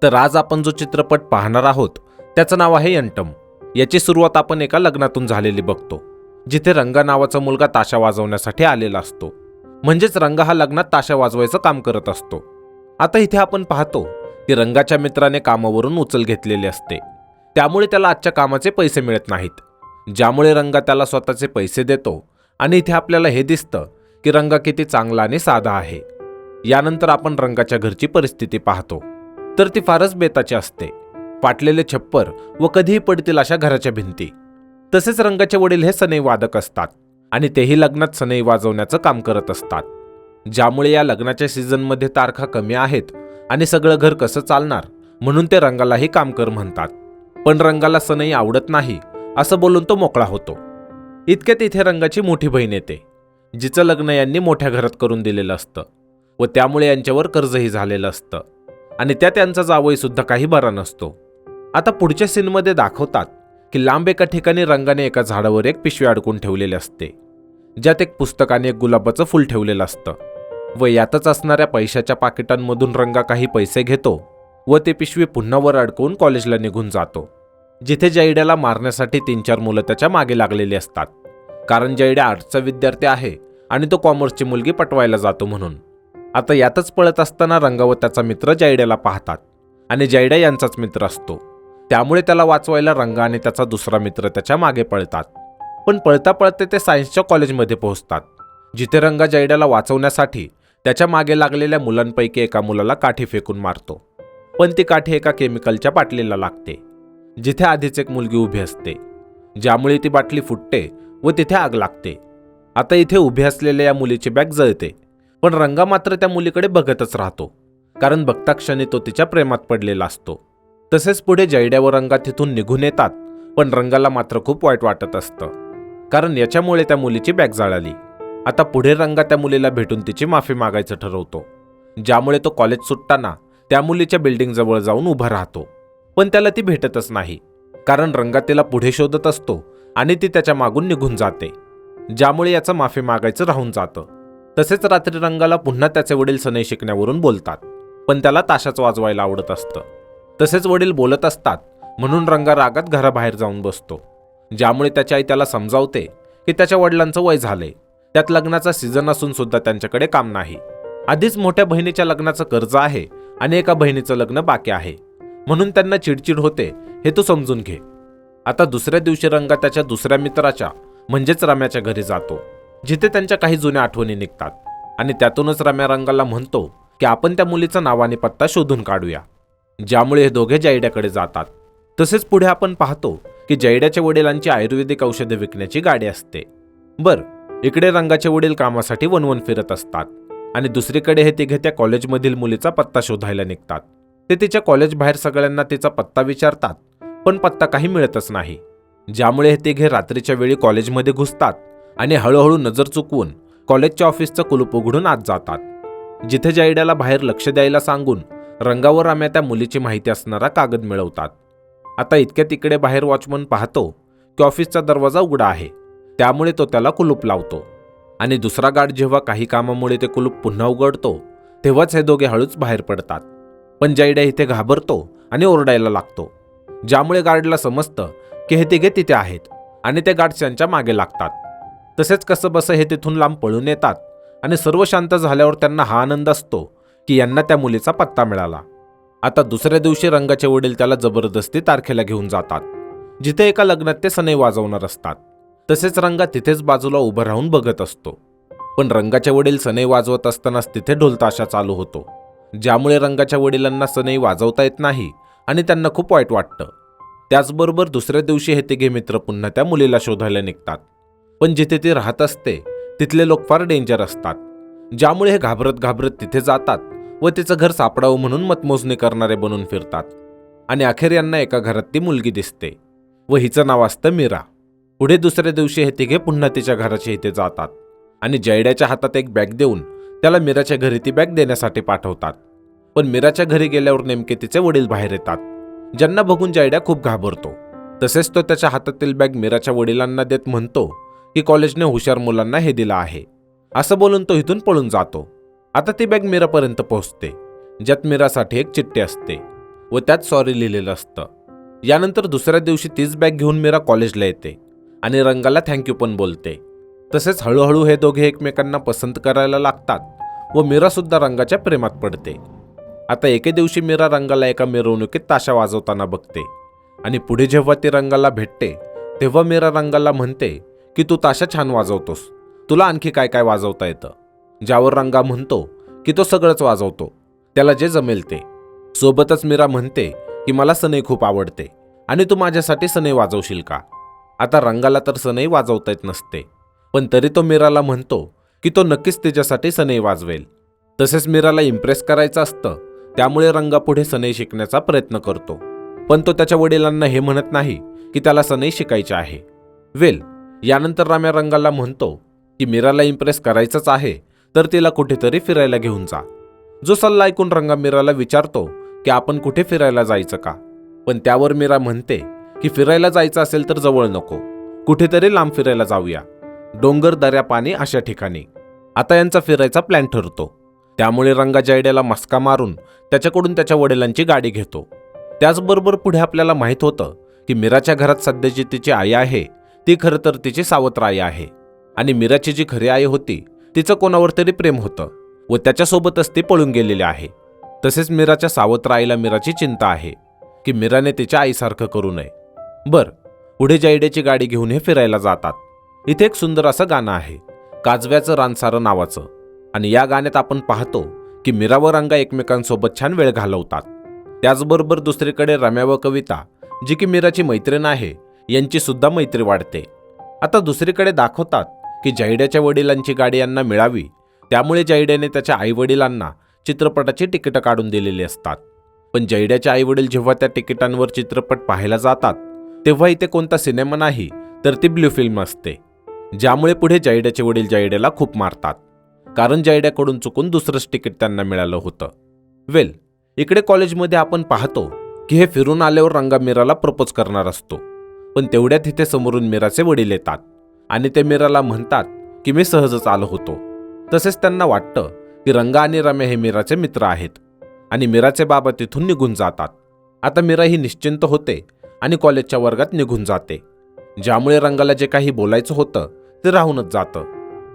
तर आज आपण जो चित्रपट पाहणार आहोत त्याचं नाव आहे यंटम। याची सुरुवात आपण एका लग्नातून झालेली बघतो, जिथे रंगा नावाचा मुलगा ताशा वाजवण्यासाठी आलेला असतो। म्हणजेच रंगा हा लग्नात ताशा वाजवायचं काम करत असतो। आता इथे आपण पाहतो की रंगाच्या मित्राने कामावरून उचल घेतलेली असते, त्यामुळे त्याला आजच्या कामाचे पैसे मिळत नाहीत, ज्यामुळे रंगा त्याला स्वतःचे पैसे देतो। आणि इथे आपल्याला हे दिसतं की रंगा किती चांगला आणि साधा आहे। यानंतर आपण रंगाच्या घरची परिस्थिती पाहतो, तर ती फारच बेताची असते। फाटलेले छप्पर व कधीही पडतील अशा घराच्या भिंती। तसेच रंगाचे वडील हे सनई वादक असतात आणि तेही लग्नात सनई वाजवण्याचं काम करत असतात, ज्यामुळे या लग्नाच्या सीझनमध्ये तारखा कमी आहेत आणि सगळं घर कसं चालणार म्हणून ते रंगालाही काम कर म्हणतात। पण रंगाला सनई आवडत नाही असं बोलून तो मोकळा होतो। इतक्यात इथे रंगाची मोठी बहीण येते, जिचं लग्न यांनी मोठ्या घरात करून दिलेलं असतं व त्यामुळे यांच्यावर कर्जही झालेलं असतं आणि त्यांचा जावई सुद्धा काही बरा नसतो। आता पुढच्या सीनमध्ये दाखवतात की लांब एका ठिकाणी रंगाने एका झाडावर एक पिशवी अडकून ठेवलेली असते, ज्यात एक पुस्तक आणि एक गुलाबाचं फुल ठेवलेलं असतं व यातच असणाऱ्या पैशाच्या पाकिटांमधून रंगा काही पैसे घेतो व ते पिशवी पुन्हा वर अडकवून कॉलेजला निघून जातो, जिथे जयड्याला मारण्यासाठी 3-4 मुलं त्याच्या मागे लागलेली असतात, कारण जयड्या आर्ट्सचा विद्यार्थी आहे आणि तो कॉमर्सची मुलगी पटवायला जातो म्हणून। आता यातच पळत असताना रंगा व त्याचा मित्र जयड्याला पाहतात आणि जयड्या यांचाच मित्र असतो, त्यामुळे त्याला वाचवायला रंगा आणि त्याचा दुसरा मित्र त्याच्या मागे पळतात। पण पळता पळते ते सायन्सच्या कॉलेजमध्ये पोहोचतात, जिथे रंगा जयड्याला वाचवण्यासाठी त्याच्या मागे लागलेल्या मुलांपैकी एका मुलाला काठी फेकून मारतो, पण ती काठी एका केमिकलच्या बाटलीला लागते, जिथे आधीच एक मुलगी उभी असते, ज्यामुळे ती बाटली फुटते व तिथे आग लागते। आता इथे उभी असलेल्या या मुलीची बॅग जळते, पण रंगा मात्र त्या मुलीकडे बघतच राहतो, कारण बघता क्षणी तो तिच्या प्रेमात पडलेला असतो। तसेच पुढे जयड्या व रंगा तिथून निघून येतात, पण रंगाला मात्र खूप वाईट वाटत असतं, कारण याच्यामुळे त्या मुलीची बॅग जळाली। आता पुढे रंगा त्या मुलीला भेटून तिची माफी मागायचं ठरवतो, ज्यामुळे तो कॉलेज सुटताना त्या मुलीच्या बिल्डिंग जवळ जाऊन उभा राहतो, पण त्याला ती भेटतच नाही, कारण रंगा तिला पुढे शोधत असतो आणि ती त्याच्या मागून निघून जाते, ज्यामुळे याचं माफी मागायचं राहून जातं। तसेच रात्री रंगाला पुन्हा त्याचे वडील सनई शिकण्यावरून बोलतात, पण त्याला ताशाच वाजवायला आवडत असतं। तसेच वडील बोलत असतात म्हणून रंगा रागात घराबाहेर जाऊन बसतो, ज्यामुळे त्याची आई त्याला समजावते की त्याच्या वडिलांचं वय झाले, त्यात लग्नाचा सीझन असून सुद्धा त्यांच्याकडे काम नाही। आधीच मोठ्या बहिणीच्या लग्नाचं कर्ज आहे आणि एका बहिणीचं लग्न बाकी आहे, म्हणून त्यांना चिडचिड होते, हे तू समजून घे। आता दुसऱ्या दिवशी रंगा त्याच्या दुसऱ्या मित्राच्या म्हणजेच रम्याच्या घरी जातो, जिथे त्यांच्या काही जुन्या आठवणी निघतात आणि त्यातूनच रम्या रंगाला म्हणतो की आपण त्या मुलीचं नाव आणि पत्ता शोधून काढूया, ज्यामुळे हे दोघे जयड्याकडे जातात। तसेच पुढे आपण पाहतो की जयड्याच्या वडिलांची आयुर्वेदिक औषधे विकण्याची गाडी असते। इकडे रंगाचे वडील कामासाठी वनवन फिरत असतात आणि दुसरीकडे हे तिघे त्या कॉलेजमधील मुलीचा पत्ता शोधायला निघतात। ते तिच्या कॉलेज बाहेर सगळ्यांना तिचा पत्ता विचारतात, पण पत्ता काही मिळतच नाही, ज्यामुळे हे तिघे रात्रीच्या वेळी कॉलेजमध्ये घुसतात आणि हळूहळू नजर चुकवून कॉलेजच्या ऑफिसचं कुलूप उघडून आत जातात, जिथे जयड्याला बाहेर लक्ष द्यायला सांगून रंगावर रम्या त्या मुलीची माहिती असणारा कागद मिळवतात। आता इतक्या तिकडे बाहेर वॉचमन पाहतो की ऑफिसचा दरवाजा उघडा आहे, त्यामुळे तो त्याला कुलूप लावतो आणि दुसरा गार्ड जेव्हा काही कामामुळे ते कुलूप पुन्हा उघडतो, तेव्हाच हे दोघे हळूच बाहेर पडतात। पण जयड्या इथे घाबरतो आणि ओरडायला लागतो, ज्यामुळे गार्डला समजतं की हे तिघे तिथे आहेत आणि ते गार्ड्स यांच्या मागे लागतात। तसेच कसं बसं हे तिथून लांब पळून येतात आणि सर्व शांत झाल्यावर त्यांना हा आनंद असतो की यांना त्या मुलीचा पत्ता मिळाला। आता दुसऱ्या दिवशी रंगाचे वडील त्याला जबरदस्ती तारखेला घेऊन जातात, जिथे एका लग्नात ते सनई वाजवणार असतात। तसेच रंगा तिथेच बाजूला उभं राहून बघत असतो, पण रंगाचे वडील सनई वाजवत असतानाच तिथे ढोलताशा चालू होतो, ज्यामुळे रंगाच्या वडिलांना सनई वाजवता येत नाही आणि त्यांना खूप वाईट वाटतं। त्याचबरोबर दुसऱ्या दिवशी हे तिघे मित्र पुन्हा त्या मुलीला शोधायला निघतात, पण जिथे ती राहत असते तिथले लोक फार डेंजर असतात, ज्यामुळे हे घाबरत घाबरत तिथे जातात व तिचं घर सापडावं म्हणून मतमोजणी करणारे बनून फिरतात आणि अखेर यांना एका घरात ती मुलगी दिसते व हिचं नाव असतं मीरा। पुढे दुसऱ्या दिवशी हे तिघे पुन्हा तिच्या घराच्या इथे जातात आणि जयड्याच्या हातात एक बॅग देऊन त्याला मीराच्या घरी ती बॅग देण्यासाठी पाठवतात। पण मीराच्या घरी गेल्यावर नेमके तिचे वडील बाहेर येतात, ज्यांना बघून जयड्या खूप घाबरतो। तसेच तो त्याच्या हातातील बॅग मीराच्या वडिलांना देत म्हणतो की कॉलेजने हुशार मुलांना हे दिलं आहे, असं बोलून तो इथून पळून जातो। आता ती बॅग मीरापर्यंत पोहोचते, ज्यात मीरासाठी एक चिठ्ठी असते व त्यात सॉरी लिहिलेलं असतं. यानंतर दुसऱ्या दिवशी तीच बॅग घेऊन मीरा कॉलेजला येते आणि रंगाला थँक्यू पण बोलते. तसेच हळूहळू हे दोघे एकमेकांना पसंत करायला लागतात व मीरा सुद्धा रंगाच्या प्रेमात पडते. आता एके दिवशी मीरा रंगाला एका मिरवणुकीत ताशा वाजवताना बघते आणि पुढे जेव्हा ती रंगाला भेटते तेव्हा मीरा रंगाला म्हणते की तू ताशा छान वाजवतोस, तुला आणखी काय काय वाजवता येतं. ज्यावर रंगा म्हणतो की तो सगळंच वाजवतो, त्याला जे जमेल ते. सोबतच मीरा म्हणते की मला सनई खूप आवडते आणि तू माझ्यासाठी सनई वाजवशील का. आता रंगाला तर सनई वाजवता येत नसते, पण तरी तो मीराला म्हणतो की तो नक्कीच तिच्यासाठी सनई वाजवेल. तसेच मीराला इम्प्रेस करायचं असतं, त्यामुळे रंगा पुढे सनई शिकण्याचा प्रयत्न करतो. पण तो त्याच्या वडिलांना हे म्हणत नाही की त्याला सनई शिकायची आहे. यानंतर राम्या रंगाला म्हणतो की मीराला इम्प्रेस करायचंच आहे तर तिला कुठेतरी फिरायला घेऊन जा. जो सल्ला ऐकून रंगा मीराला विचारतो की आपण कुठे फिरायला जायचं का. पण त्यावर मीरा म्हणते की फिरायला जायचं असेल तर जवळ नको, कुठेतरी लांब फिरायला जाऊया, डोंगर, दऱ्या, पाणी अशा ठिकाणी. आता यांचा फिरायचा प्लॅन ठरतो. त्यामुळे रंगा जयड्याला मस्का मारून त्याच्याकडून त्याच्या वडिलांची गाडी घेतो. त्याचबरोबर पुढे आपल्याला माहीत होतं की मीराच्या घरात सध्या जी तिची आई आहे ती खरं तर तिची सावत्र आई आहे आणि मीराची जी खरी आई होती तिचं कोणावर तरी प्रेम होतं व त्याच्यासोबतच ती पळून गेलेली आहे. तसेच मीराच्या सावत्र आईला मीराची चिंता आहे की मीराने तिच्या आईसारखं करू नये. पुढे जयड्याची गाडी घेऊन हे फिरायला जातात. इथे एक सुंदर असं गाणं आहे, काजव्याचं रानसारं नावाचं, आणि या गाण्यात आपण पाहतो की मीरा व रंगा एकमेकांसोबत छान वेळ घालवतात. त्याचबरोबर दुसरीकडे रम्या व कविता, जी की मीराची मैत्रीण आहे, यांची सुद्धा मैत्री वाढते. आता दुसरीकडे दाखवतात की जयड्याच्या वडिलांची गाडी यांना मिळावी, त्यामुळे जयड्याने त्याच्या आईवडिलांना चित्रपटाची तिकीटं काढून दिलेली असतात. पण जयड्याचे आईवडील जेव्हा त्या तिकिटांवर चित्रपट पाहायला जातात तेव्हा इथे कोणता सिनेमा नाही तर ती ब्लू फिल्म असते. ज्यामुळे पुढे जयड्याचे वडील जयड्याला खूप मारतात, कारण जयड्याकडून चुकून दुसरंच तिकीट त्यांना मिळालं होतं. इकडे कॉलेजमध्ये आपण पाहतो की हे फिरून आल्यावर रंगा मीराला प्रपोज करणार असतो. पण तेवढ्यात इथे समोरून मीराचे वडील येतात आणि ते मीराला म्हणतात की मी सहजच आलो होतो. तसेच त्यांना वाटतं की रंगा आणि रम्या हे मीराचे मित्र आहेत आणि मीराचे बाबा तिथून निघून जातात. आता मीरा ही निश्चिंत होते आणि कॉलेजच्या वर्गात निघून जाते, ज्यामुळे रंगाला जे काही बोलायचं होतं ते राहूनच जातं.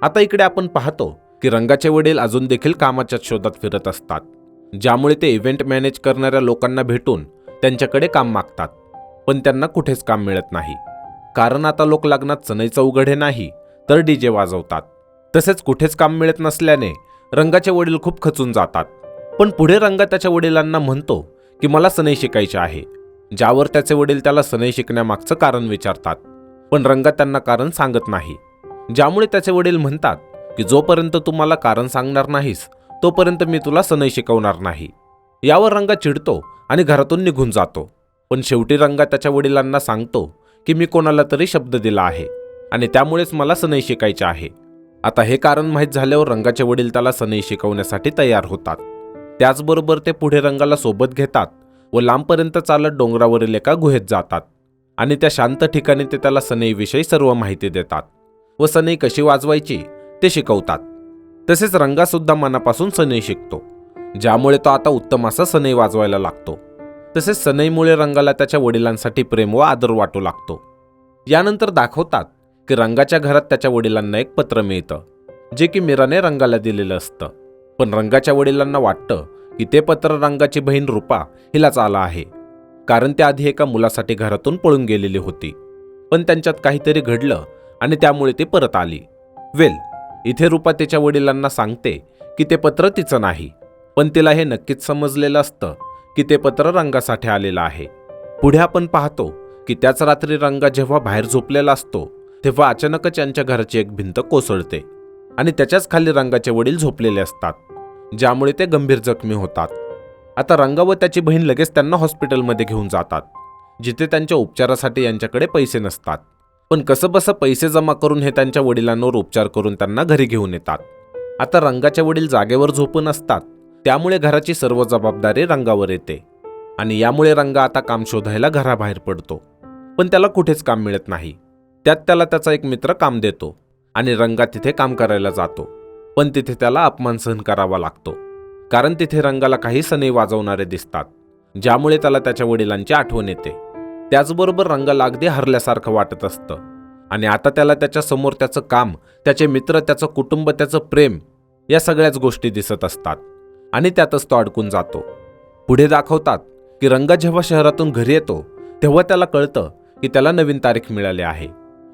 आता इकडे आपण पाहतो की रंगाचे वडील अजून देखील कामाच्या शोधात फिरत असतात, ज्यामुळे ते इव्हेंट मॅनेज करणाऱ्या लोकांना भेटून त्यांच्याकडे काम मागतात. पण त्यांना कुठेच काम मिळत नाही, कारण आता लोक लग्नात सनईचा उघडे नाही तर डीजे वाजवतात. तसेच कुठेच काम मिळत नसल्याने रंगाचे वडील खूप खचून जातात. पण पुढे रंगा त्याच्या वडिलांना म्हणतो की मला सनई शिकायची आहे, ज्यावर त्याचे वडील त्याला सनई शिकण्यामागचं कारण विचारतात. पण रंगा त्यांना कारण सांगत नाही, ज्यामुळे त्याचे वडील म्हणतात की जोपर्यंत तू मला कारण सांगणार नाहीस तोपर्यंत मी तुला सनई शिकवणार नाही. यावर रंगा चिडतो आणि घरातून निघून जातो. पण शेवटी रंगा त्याच्या वडिलांना सांगतो की मी कोणाला तरी शब्द दिला आहे आणि त्यामुळेच मला सनई शिकायची आहे. आता हे कारण माहीत झाल्यावर रंगाचे वडील त्याला सनई शिकवण्यासाठी तयार होतात. त्याचबरोबर ते पुढे रंगाला सोबत घेतात व लांबपर्यंत चालत डोंगरावरील एका गुहेत जातात आणि त्या शांत ठिकाणी ते त्याला सनईविषयी सर्व माहिती देतात व सनई कशी वाजवायची ते शिकवतात. तसेच रंगासुद्धा मनापासून सनई शिकतो, ज्यामुळे तो आता उत्तम असा सनई वाजवायला लागतो. तसेच सनईमुळे रंगाला त्याच्या वडिलांसाठी प्रेम व आदर वाटू लागतो. यानंतर दाखवतात की रंगाच्या घरात त्याच्या वडिलांना एक पत्र मिळतं, जे की मीराने रंगाला दिलेलं असतं. पण रंगाच्या वडिलांना वाटतं की ते पत्र रंगाची बहीण रूपा हिलाच आलं आहे, कारण त्या आधी एका मुलासाठी घरातून पळून गेलेली होती. पण त्यांच्यात काहीतरी घडलं आणि त्यामुळे ती परत आली. इथे रूपा तिच्या वडिलांना सांगते की ते पत्र तिचं नाही, पण तिला हे नक्कीच समजलेलं असतं की ते पत्र रंगासाठी आलेलं आहे. पुढे आपण पाहतो की त्याच रात्री रंगा जेव्हा बाहेर झोपलेला असतो तेव्हा अचानकच यांच्या घराची एक भिंत कोसळते आणि त्याच्याच खाली रंगाचे वडील झोपलेले असतात, ज्यामुळे ते गंभीर जखमी होतात. आता रंगा व त्याची बहीण लगेच त्यांना हॉस्पिटलमध्ये घेऊन जातात, जिथे त्यांच्या उपचारासाठी यांच्याकडे पैसे नसतात. पण कसंबसं पैसे जमा करून हे त्यांच्या वडिलांवर उपचार करून त्यांना घरी घेऊन येतात. आता रंगाचे वडील जागेवर झोपून असतात, त्यामुळे घराची सर्व जबाबदारी रंगावर येते आणि यामुळे रंगा आता काम शोधायला घराबाहेर पडतो. पण त्याला कुठेच काम मिळत नाही. त्यात त्याला त्याचा एक मित्र काम देतो आणि रंगा तिथे काम करायला जातो. पण तिथे त्याला अपमान सहन करावा लागतो, कारण तिथे रंगाला काही सनई वाजवणारे दिसतात ज्यामुळे त्याला त्याच्या वडिलांची आठवण येते. त्याचबरोबर रंगाला अगदी हरल्यासारखं वाटत असतं आणि आता त्याला त्याच्या समोर त्याचं काम, त्याचे मित्र, त्याचं कुटुंब, त्याचं प्रेम या सगळ्याच गोष्टी दिसत असतात आणि त्यातच तो अडकून जातो. पुढे दाखवतात की रंगा जेव्हा शहरातून घरी येतो तेव्हा त्याला कळतं की त्याला नवीन तारीख मिळाली आहे,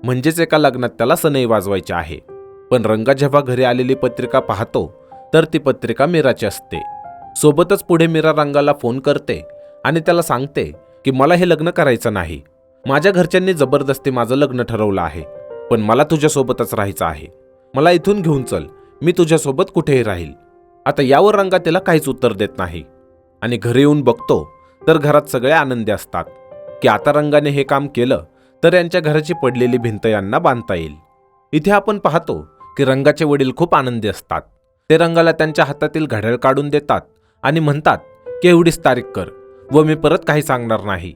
म्हणजेच एका लग्नात त्याला सनई वाजवायची आहे. पण रंगा जेव्हा घरी आलेली पत्रिका पाहतो तर ती पत्रिका मीराची असते. सोबतच पुढे मीरा रंगाला फोन करते आणि त्याला सांगते की मला हे लग्न करायचं नाही. माझ्या घरच्यांनी जबरदस्ती माझं लग्न ठरवलं आहे, पण मला तुझ्यासोबतच राहायचं आहे. मला इथून घेऊन चल, मी तुझ्यासोबत कुठेही राहील. आता यावर रंगा तिला काहीच उत्तर देत नाही आणि घरी येऊन बघतो तर घरात सगळे आनंदी असतात की आता रंगाने हे काम केलं तर यांच्या घराची पडलेली भिंत यांना बांधता येईल. इथे आपण पाहतो की रंगाचे वडील खूप आनंदी असतात. ते रंगाला त्यांच्या हातातील घड्याळ काढून देतात आणि म्हणतात की एवढीच तारीख कर व मी परत काही सांगणार नाही.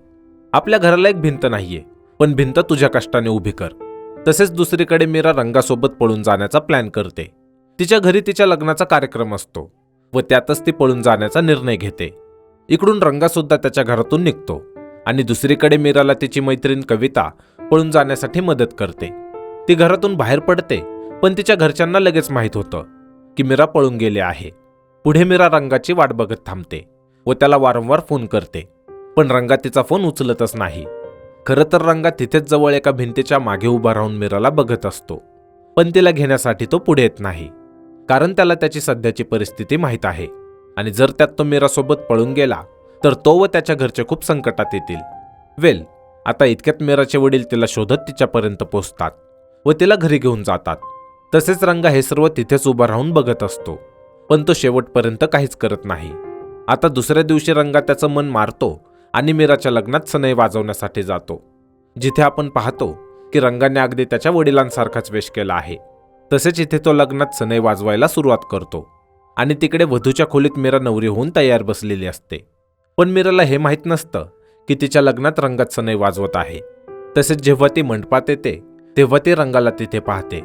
आपल्या घराला एक भिंत नाहीये, पण भिंत तुझ्या कष्टाने उभी कर. तसेच दुसरीकडे मीरा रंगासोबत पळून जाण्याचा प्लॅन करते. तिच्या घरी तिच्या लग्नाचा कार्यक्रम असतो व त्यातच ती पळून जाण्याचा निर्णय घेते. इकडून रंगासुद्धा त्याच्या घरातून निघतो आणि दुसरीकडे मीराला तिची मैत्रीण कविता पळून जाण्यासाठी मदत करते. ती घरातून बाहेर पडते, पण तिच्या घरच्यांना लगेच माहीत होतं की मीरा पळून गेली आहे. पुढे मीरा रंगाची वाट बघत थांबते व त्याला वारंवार फोन करते, पण रंगा तिचा फोन उचलतच नाही. खरं तर रंगा तिथेच जवळ एका भिंतीच्या मागे उभा राहून मीराला बघत असतो, पण तिला घेण्यासाठी तो पुढे येत नाही, कारण त्याला त्याची सध्याची परिस्थिती माहीत आहे आणि जर त्यात तो मीरासोबत पळून गेला तर तो व त्याच्या घरचे खूप संकटात येतील. आता इतक्यात मीराचे वडील तिला शोधत तिच्यापर्यंत पोहोचतात व तिला घरी घेऊन जातात. तसेच रंगा हे सर्व तिथेच उभा राहून बघत असतो, पण तो शेवटपर्यंत काहीच करत नाही. आता दुसऱ्या दिवशी रंगा त्याचं मन मारतो आणि मीराच्या लग्नात सनई वाजवण्यासाठी जातो, जिथे आपण पाहतो की रंगाने अगदी त्याच्या वडिलांसारखाच वेश केला आहे. तसेच इथे तो लग्नात सनई वाजवायला सुरुवात करतो आणि तिकडे वधूच्या खोलीत मीरा नवरी होऊन तयार बसलेली असते. पण मीराला हे माहीत नसतं की तिच्या लग्नात रंगात सनई वाजवत आहे. तसेच जेव्हा ती मंडपात येते तेव्हा ती रंगाला तिथे पाहते,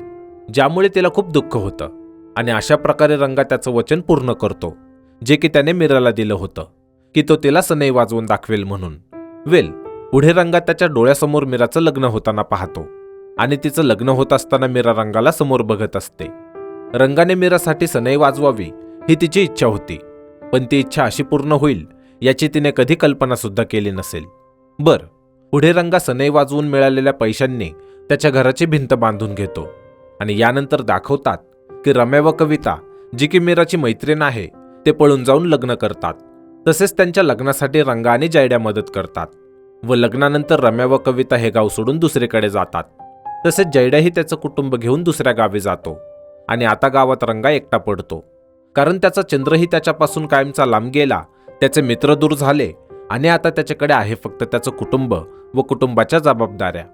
ज्यामुळे तिला खूप दुःख होतं आणि अशा प्रकारे रंगा त्याचं वचन पूर्ण करतो, जे की त्याने मीराला दिलं होतं की तो तिला सनई वाजवून दाखवेल म्हणून. पुढे रंगा त्याच्या डोळ्यासमोर मीराचं लग्न होताना पाहतो आणि तिचं लग्न होत असताना मीरा रंगाला समोर बघत असते. रंगाने मीरासाठी सनई वाजवावी ही तिची इच्छा होती, पण ती इच्छा अशी पूर्ण होईल याची तिने कधी कल्पना सुद्धा केली नसेल. पुढे रंगा सनई वाजवून मिळालेल्या पैशांनी त्याच्या घराची भिंत बांधून घेतो आणि यानंतर दाखवतात की रम्या व कविता, जी की मीराची मैत्रीण आहे, ते पळून जाऊन लग्न करतात. तसेच त्यांच्या लग्नासाठी रंगा आणि जयड्या मदत करतात व लग्नानंतर रम्या व कविता हे गाव सोडून दुसरीकडे जातात. तसेच जयड्याही त्याचं कुटुंब घेऊन दुसऱ्या गावी जातो आणि आता गावात रंगा एकटा पडतो, कारण त्याचा चंद्रही त्याच्यापासून कायमचा लांब गेला, त्याचे मित्र दूर झाले आणि आता त्याच्याकडे आहे फक्त त्याचं कुटुंब व कुटुंबाच्या जबाबदाऱ्या.